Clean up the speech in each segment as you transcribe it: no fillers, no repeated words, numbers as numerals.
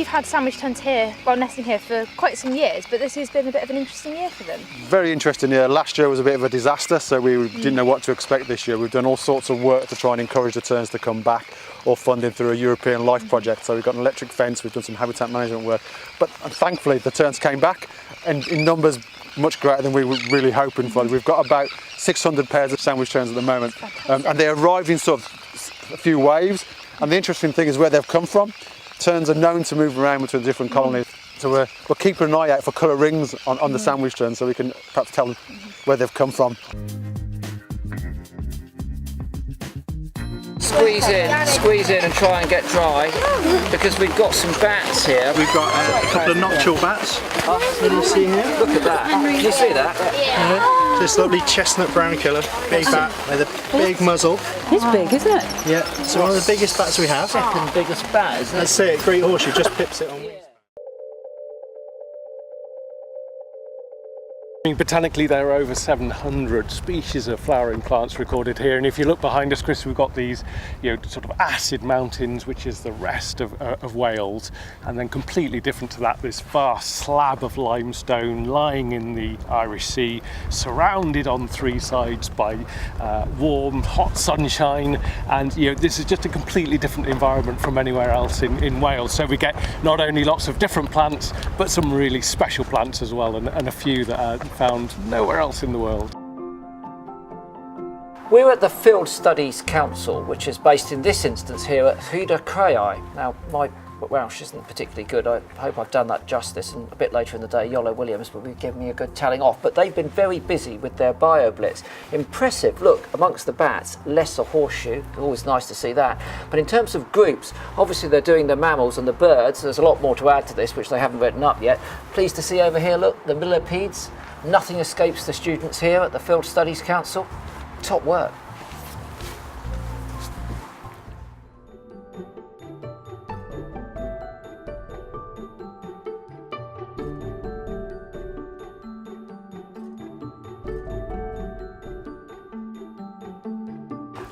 we've had sandwich terns here, well, nesting here for quite some years, but this has been a bit of an interesting year for them. Very interesting year. Last year was a bit of a disaster, so we didn't know what to expect this year. We've done all sorts of work to try and encourage the terns to come back, or funding through a European Life project. So we've got an electric fence, we've done some habitat management work, but thankfully the terns came back, and in numbers much greater than we were really hoping for. We've got about 600 pairs of sandwich terns at the moment, and they arrived in sort of a few waves. And the interesting thing is where they've come from. Terns are known to move around between different colonies, so we're keeping an eye out for colour rings on the sandwich terns, so we can perhaps tell them where they've come from. Squeeze in and try and get dry, because we've got some bats here. We've got a couple of nocturnal bats. Can you see here? Look at that. Can you see that? Yeah. This lovely chestnut brown colour, big bat with a big muzzle. It's big, isn't it? Yeah, it's one of the biggest bats we have. Second biggest bat, isn't it? That's it, Great Horseshoe just pips it on. Botanically, there are over 700 species of flowering plants recorded here, and if you look behind us, Chris, we've got these, sort of acid mountains, which is the rest of Wales, and then completely different to that, this vast slab of limestone lying in the Irish Sea, surrounded on three sides by warm, hot sunshine, and this is just a completely different environment from anywhere else in Wales. So we get not only lots of different plants, but some really special plants as well, and a few that are found nowhere else in the world. We're at the Field Studies Council, which is based in this instance here at Huda Crai. Now, my Welsh isn't particularly good. I hope I've done that justice, and a bit later in the day, Yolo Williams will be giving me a good telling off. But they've been very busy with their Bioblitz. Impressive, look, amongst the bats, lesser horseshoe, always nice to see that. But in terms of groups, obviously they're doing the mammals and the birds. There's a lot more to add to this, which they haven't written up yet. Pleased to see over here, look, the millipedes. Nothing escapes the students here at the Field Studies Council. Top work.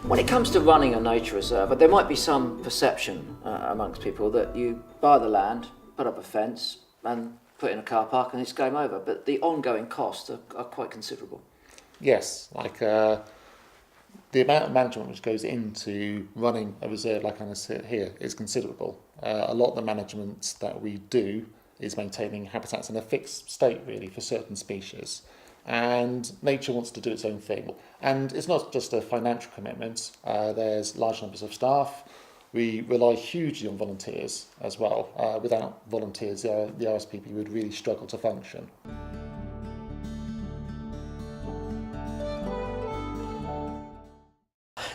When it comes to running a nature reserve, there might be some perception amongst people that you buy the land, put up a fence, and put in a car park and it's game over, but the ongoing costs are quite considerable. Yes, like the amount of management which goes into running a reserve like I sit here is considerable. A lot of the management that we do is maintaining habitats in a fixed state really for certain species, and nature wants to do its own thing. And it's not just a financial commitment, there's large numbers of staff. We rely hugely on volunteers as well. Without volunteers, the RSPB would really struggle to function.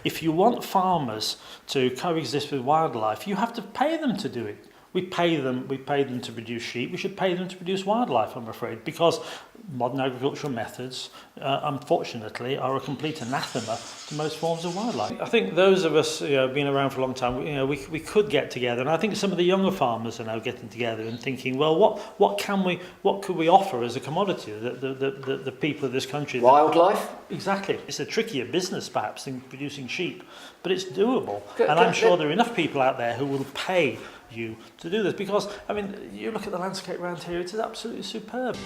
If you want farmers to coexist with wildlife, you have to pay them to do it. We pay them to produce sheep. We should pay them to produce wildlife, I'm afraid, because modern agricultural methods, unfortunately, are a complete anathema to most forms of wildlife. I think those of us been around for a long time, we could get together, and I think some of the younger farmers are now getting together and thinking, well, what could we offer as a commodity the people of this country? Wildlife? Exactly. It's a trickier business, perhaps, than producing sheep, but it's doable, Good, and I'm sure there are enough people out there who will pay you to do this, because I mean, you look at the landscape around here, it is absolutely superb.